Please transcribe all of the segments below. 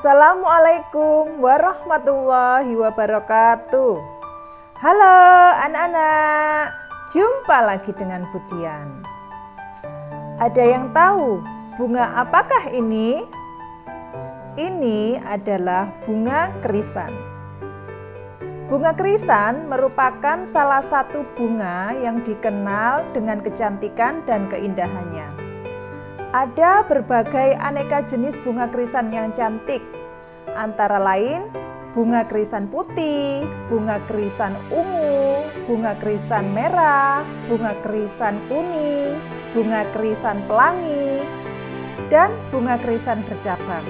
Assalamualaikum warahmatullahi wabarakatuh. Halo anak-anak, jumpa lagi dengan Budian. Ada yang tahu bunga apakah ini? Ini adalah bunga krisan. Bunga krisan merupakan salah satu bunga yang dikenal dengan kecantikan dan keindahannya. Ada berbagai aneka jenis bunga krisan yang cantik, antara lain bunga krisan putih, bunga krisan ungu, bunga krisan merah, bunga krisan kuning, bunga krisan pelangi, dan bunga krisan bercabang.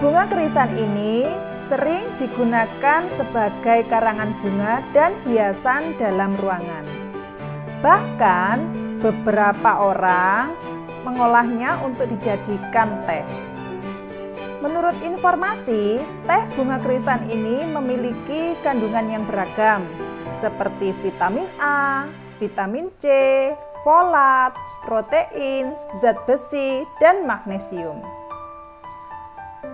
Bunga krisan ini sering digunakan sebagai karangan bunga dan hiasan dalam ruangan. Bahkan beberapa orang mengolahnya untuk dijadikan teh. Menurut informasi, teh bunga krisan ini memiliki kandungan yang beragam, seperti vitamin A, vitamin C, folat, protein, zat besi, dan magnesium.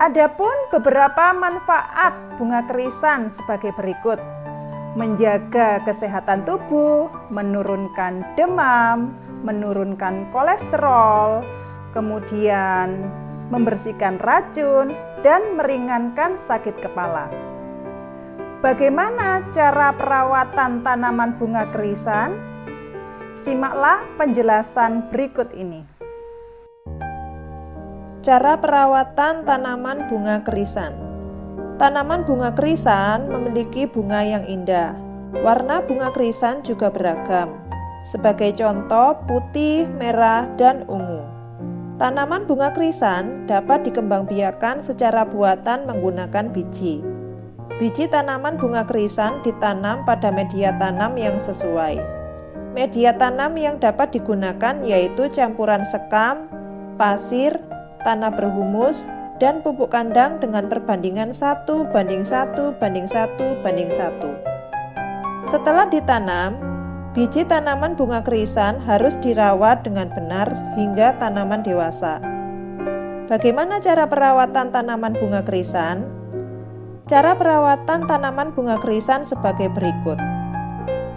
Adapun beberapa manfaat bunga krisan sebagai berikut: menjaga kesehatan tubuh, menurunkan demam, menurunkan kolesterol, kemudian membersihkan racun, dan meringankan sakit kepala. Bagaimana cara perawatan tanaman bunga krisan? Simaklah penjelasan berikut ini. Cara perawatan tanaman bunga krisan. Tanaman bunga krisan memiliki bunga yang indah. Warna bunga krisan juga beragam. Sebagai contoh, putih, merah, dan ungu. Tanaman bunga krisan dapat dikembangbiakkan secara buatan menggunakan biji. Biji tanaman bunga krisan ditanam pada media tanam yang sesuai. Media tanam yang dapat digunakan yaitu campuran sekam, pasir, tanah berhumus, dan pupuk kandang dengan perbandingan 1:1:1:1. Setelah ditanam, biji tanaman bunga krisan harus dirawat dengan benar hingga tanaman dewasa. Bagaimana cara perawatan tanaman bunga krisan? Cara perawatan tanaman bunga krisan sebagai berikut.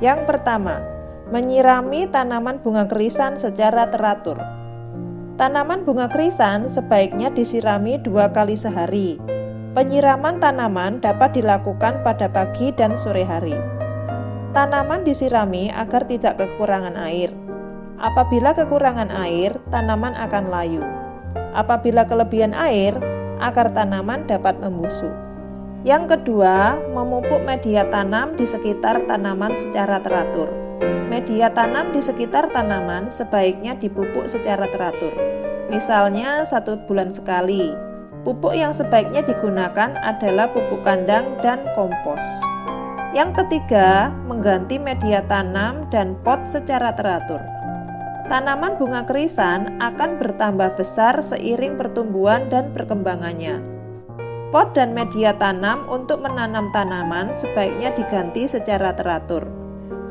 Yang pertama, menyirami tanaman bunga krisan secara teratur. Tanaman bunga krisan sebaiknya disirami 2 kali sehari. Penyiraman tanaman dapat dilakukan pada pagi dan sore hari. Tanaman disirami agar tidak kekurangan air. Apabila kekurangan air, tanaman akan layu. Apabila kelebihan air, akar tanaman dapat membusuk. Yang kedua, memupuk media tanam di sekitar tanaman secara teratur. Media tanam di sekitar tanaman sebaiknya dipupuk secara teratur. Misalnya 1 bulan sekali. Pupuk yang sebaiknya digunakan adalah pupuk kandang dan kompos. Yang ketiga, mengganti media tanam dan pot secara teratur. Tanaman bunga krisan akan bertambah besar seiring pertumbuhan dan perkembangannya. Pot dan media tanam untuk menanam tanaman sebaiknya diganti secara teratur.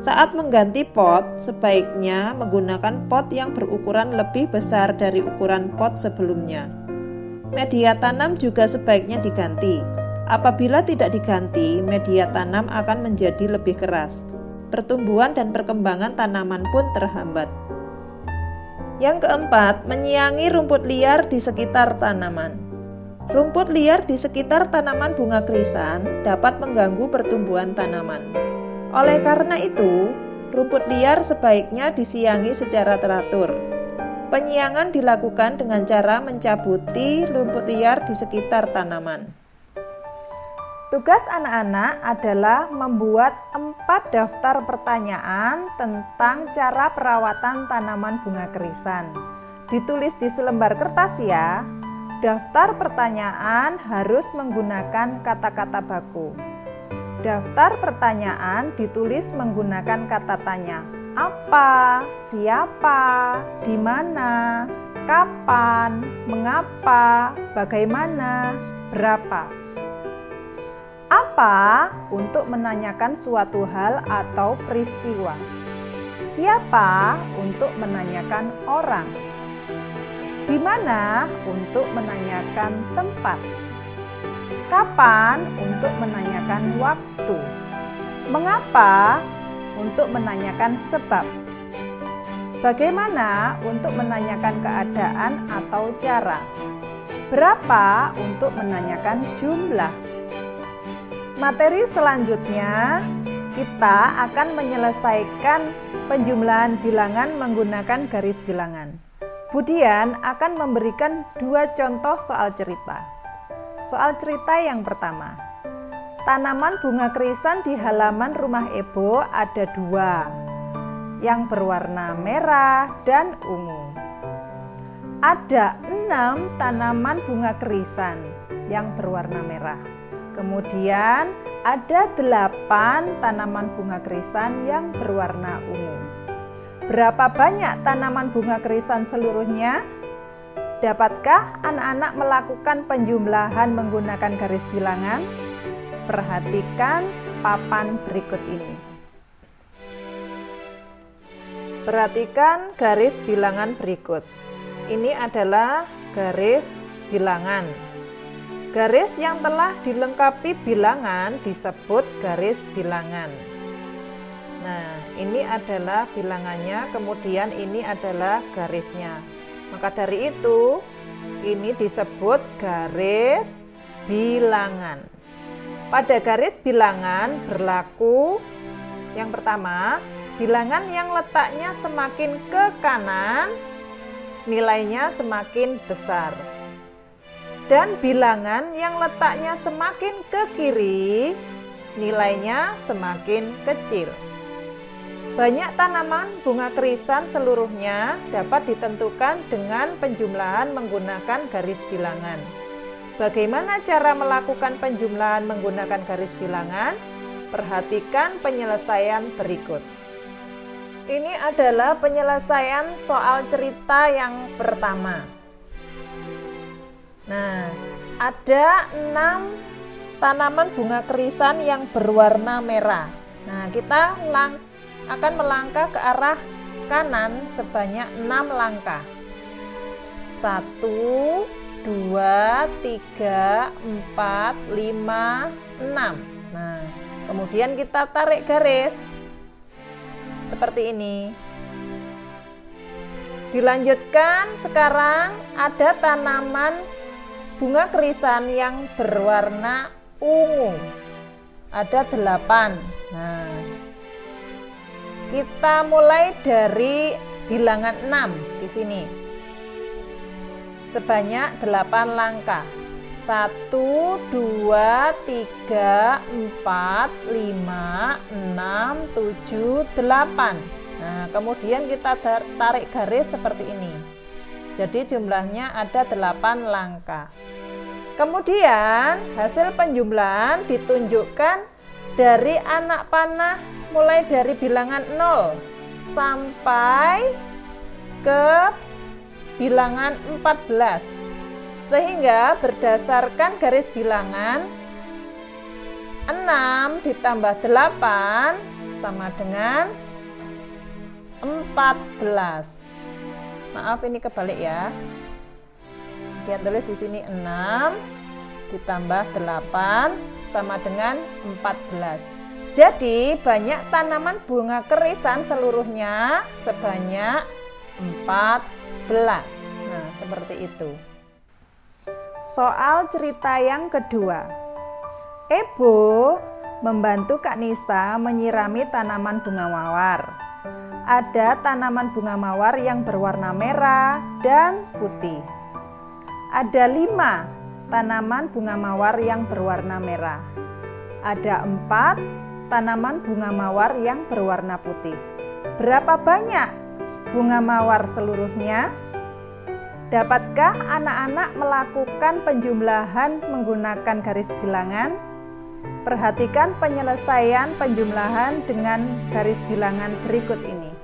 Saat mengganti pot, sebaiknya menggunakan pot yang berukuran lebih besar dari ukuran pot sebelumnya. Media tanam juga sebaiknya diganti. Apabila tidak diganti, media tanam akan menjadi lebih keras. Pertumbuhan dan perkembangan tanaman pun terhambat. Yang keempat, menyiangi rumput liar di sekitar tanaman. Rumput liar di sekitar tanaman bunga krisan dapat mengganggu pertumbuhan tanaman. Oleh karena itu, rumput liar sebaiknya disiangi secara teratur. Penyiangan dilakukan dengan cara mencabuti rumput liar di sekitar tanaman. Tugas anak-anak adalah membuat 4 daftar pertanyaan tentang cara perawatan tanaman bunga krisan. Ditulis di selembar kertas ya. Daftar pertanyaan harus menggunakan kata-kata baku. Daftar pertanyaan ditulis menggunakan kata tanya. Apa, siapa, di mana, kapan, mengapa, bagaimana, berapa. Apa untuk menanyakan suatu hal atau peristiwa. Siapa untuk menanyakan orang. Di mana untuk menanyakan tempat. Kapan untuk menanyakan waktu. Mengapa untuk menanyakan sebab. Bagaimana untuk menanyakan keadaan atau cara. Berapa untuk menanyakan jumlah. Materi selanjutnya kita akan menyelesaikan penjumlahan bilangan menggunakan garis bilangan. Budian akan memberikan 2 contoh soal cerita. Soal cerita yang pertama. Tanaman bunga krisan di halaman rumah Ebo ada 2, yang berwarna merah dan ungu. Ada 6 tanaman bunga krisan yang berwarna merah. Kemudian ada 8 tanaman bunga krisan yang berwarna ungu. Berapa banyak tanaman bunga krisan seluruhnya? Dapatkah anak-anak melakukan penjumlahan menggunakan garis bilangan? Perhatikan papan berikut ini. Perhatikan garis bilangan berikut. Ini adalah garis bilangan. Garis yang telah dilengkapi bilangan disebut garis bilangan. Nah, ini adalah bilangannya, kemudian ini adalah garisnya. Maka dari itu, ini disebut garis bilangan. Pada garis bilangan berlaku yang pertama, bilangan yang letaknya semakin ke kanan, nilainya semakin besar. Dan bilangan yang letaknya semakin ke kiri, nilainya semakin kecil. Banyak tanaman bunga krisan seluruhnya dapat ditentukan dengan penjumlahan menggunakan garis bilangan. Bagaimana cara melakukan penjumlahan menggunakan garis bilangan? Perhatikan penyelesaian berikut. Ini adalah penyelesaian soal cerita yang pertama. Nah, ada 6 tanaman bunga krisan yang berwarna merah. Nah, kita akan melangkah ke arah kanan sebanyak 6 langkah. 1, 2, 3, 4, 5, 6. Nah, kemudian kita tarik garis seperti ini. Dilanjutkan, sekarang ada tanaman bunga krisan yang berwarna ungu. Ada 8. Nah, kita mulai dari bilangan 6 di sini. Sebanyak 8 langkah. 1, 2, 3, 4, 5, 6, 7, 8. Nah, kemudian kita tarik garis seperti ini. Jadi jumlahnya ada 8 langkah. Kemudian hasil penjumlahan ditunjukkan dari anak panah mulai dari bilangan 0 sampai ke bilangan 14. Sehingga berdasarkan garis bilangan 6 ditambah 8 sama dengan 14. Maaf, ini kebalik ya. Dia tulis di sini 6 ditambah 8 sama dengan 14. Jadi banyak tanaman bunga krisan seluruhnya sebanyak 14. Nah, seperti itu. Soal cerita yang kedua. Ebo membantu Kak Nisa menyirami tanaman bunga mawar. Ada tanaman bunga mawar yang berwarna merah dan putih. Ada 5 tanaman bunga mawar yang berwarna merah. Ada 4 tanaman bunga mawar yang berwarna putih. Berapa banyak bunga mawar seluruhnya? Dapatkah anak-anak melakukan penjumlahan menggunakan garis bilangan? Perhatikan penyelesaian penjumlahan dengan garis bilangan berikut ini.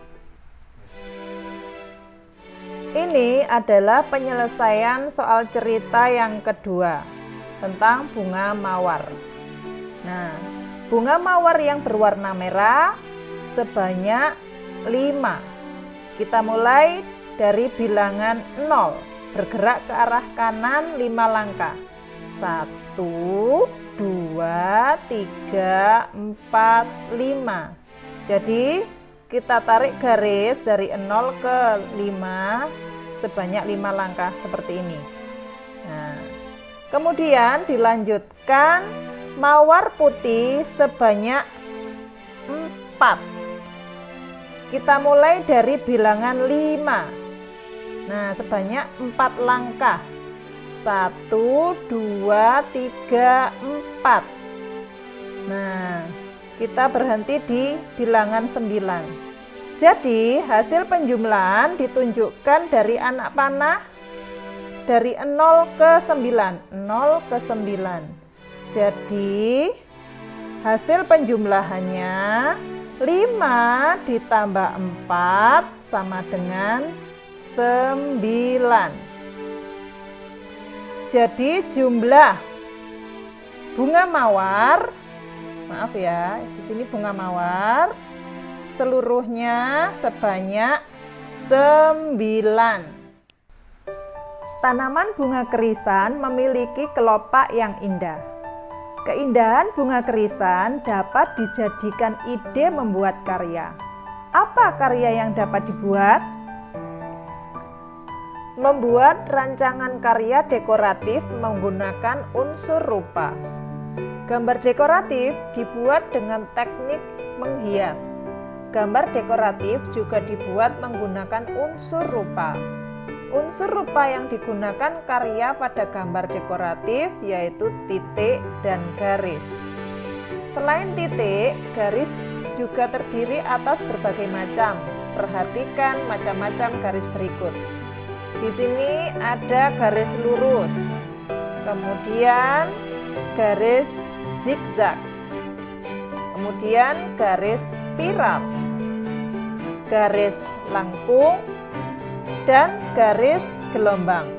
Ini adalah penyelesaian soal cerita yang kedua tentang bunga mawar. Nah, bunga mawar yang berwarna merah sebanyak 5. Kita mulai dari bilangan 0. bergerak ke arah kanan 5 langkah. 1, 2, 3, 4, 5. Jadi kita tarik garis dari 0 ke 5 sebanyak 5 langkah seperti ini. Nah, kemudian dilanjutkan mawar putih sebanyak 4. Kita mulai dari bilangan 5. Nah, sebanyak 4 langkah. 1, 2, 3, 4. Nah, kita berhenti di bilangan 9. Jadi, hasil penjumlahan ditunjukkan dari anak panah dari 0 ke 9. 0 ke 9. Jadi, hasil penjumlahannya 5 ditambah 4 sama dengan 9. Jadi jumlah bunga mawar, maaf ya, di sini bunga mawar seluruhnya sebanyak 9. Tanaman bunga kerisan memiliki kelopak yang indah. Keindahan bunga kerisan dapat dijadikan ide membuat karya. Apa karya yang dapat dibuat? Membuat rancangan karya dekoratif menggunakan unsur rupa. Gambar dekoratif dibuat dengan teknik menghias. Gambar dekoratif juga dibuat menggunakan unsur rupa. Unsur rupa yang digunakan karya pada gambar dekoratif yaitu titik dan garis. Selain titik, garis juga terdiri atas berbagai macam. Perhatikan macam-macam garis berikut. Di sini ada garis lurus, kemudian garis zigzag, kemudian garis spiral, garis lengkung, dan garis gelombang.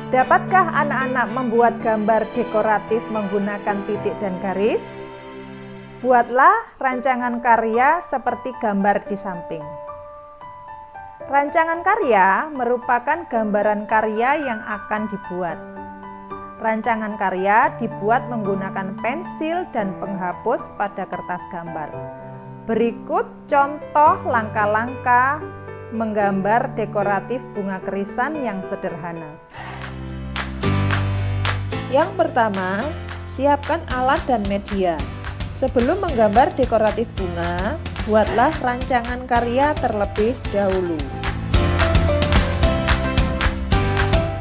Dapatkah anak-anak membuat gambar dekoratif menggunakan titik dan garis? Buatlah rancangan karya seperti gambar di samping. Rancangan karya merupakan gambaran karya yang akan dibuat. Rancangan karya dibuat menggunakan pensil dan penghapus pada kertas gambar. Berikut contoh langkah-langkah menggambar dekoratif bunga kerisan yang sederhana. Yang pertama, siapkan alat dan media. Sebelum menggambar dekoratif bunga, buatlah rancangan karya terlebih dahulu.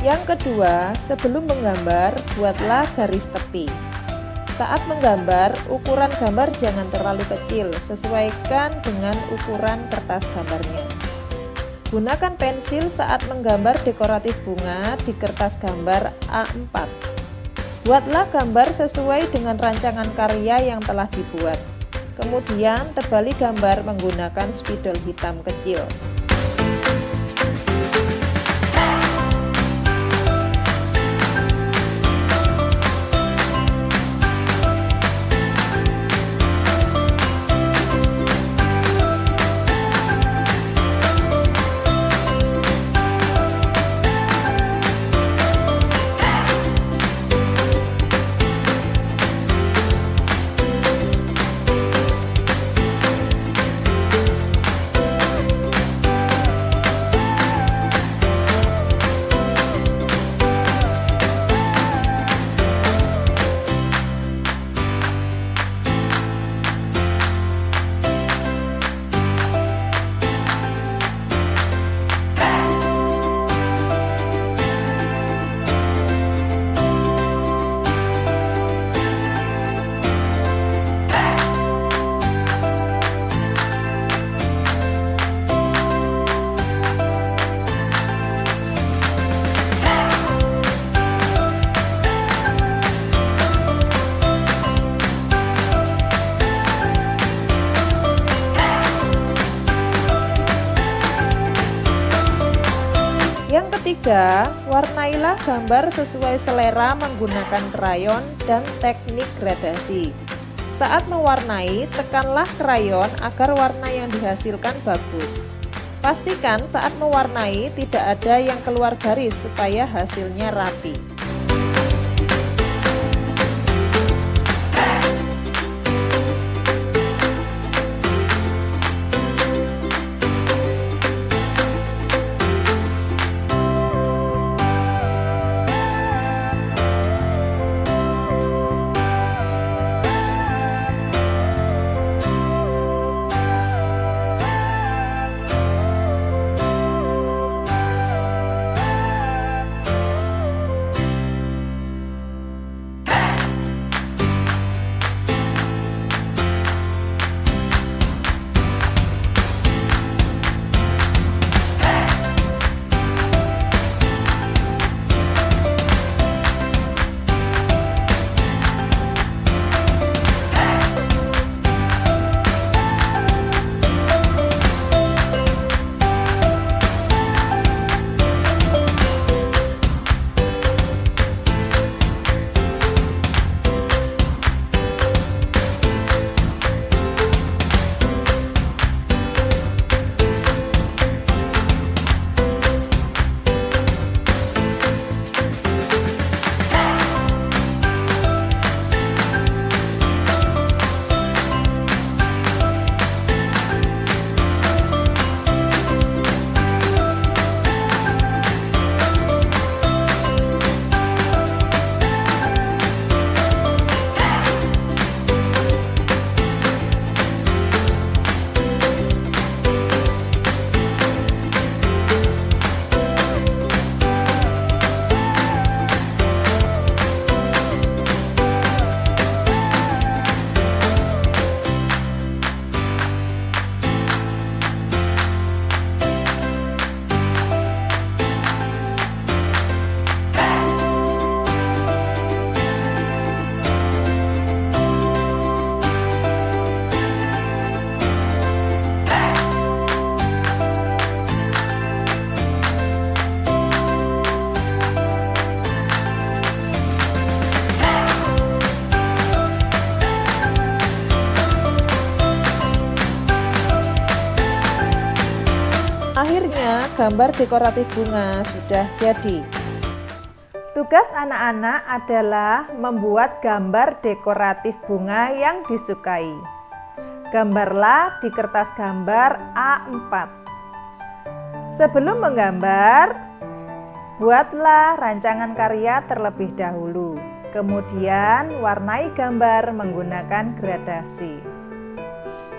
Yang kedua, sebelum menggambar, buatlah garis tepi. Saat menggambar, ukuran gambar jangan terlalu kecil, sesuaikan dengan ukuran kertas gambarnya. Gunakan pensil saat menggambar dekoratif bunga di kertas gambar A4. Buatlah gambar sesuai dengan rancangan karya yang telah dibuat. Kemudian tebali gambar menggunakan spidol hitam kecil. Ketiga, warnailah gambar sesuai selera menggunakan krayon dan teknik gradasi. Saat mewarnai, tekanlah krayon agar warna yang dihasilkan bagus. Pastikan saat mewarnai tidak ada yang keluar garis supaya hasilnya rapi. Akhirnya gambar dekoratif bunga sudah jadi. Tugas anak-anak adalah membuat gambar dekoratif bunga yang disukai. Gambarlah di kertas gambar A4. Sebelum menggambar, buatlah rancangan karya terlebih dahulu. Kemudian warnai gambar menggunakan gradasi.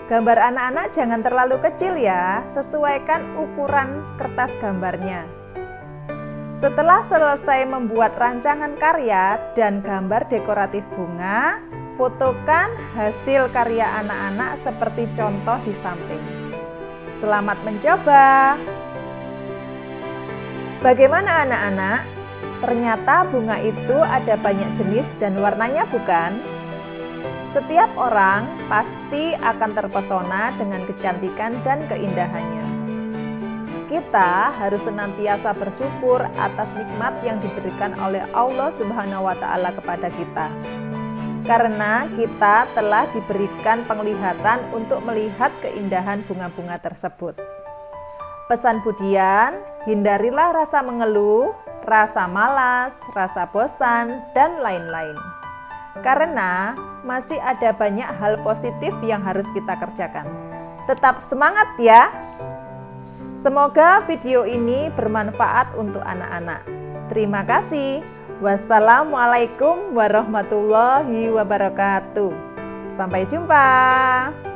Gambar anak-anak jangan terlalu kecil ya, sesuaikan ukuran kertas gambarnya. Setelah selesai membuat rancangan karya dan gambar dekoratif bunga, fotokan hasil karya anak-anak seperti contoh di samping. Selamat mencoba! Bagaimana anak-anak? Ternyata bunga itu ada banyak jenis dan warnanya bukan? Setiap orang pasti akan terpesona dengan kecantikan dan keindahannya. Kita harus senantiasa bersyukur atas nikmat yang diberikan oleh Allah Subhanahu wa Ta'ala kepada kita. Karena kita telah diberikan penglihatan untuk melihat keindahan bunga-bunga tersebut. Pesan Budian, hindarilah rasa mengeluh, rasa malas, rasa bosan, dan lain-lain. Karena masih ada banyak hal positif yang harus kita kerjakan. Tetap semangat ya! Semoga video ini bermanfaat untuk anak-anak. Terima kasih. Wassalamualaikum warahmatullahi wabarakatuh. Sampai jumpa.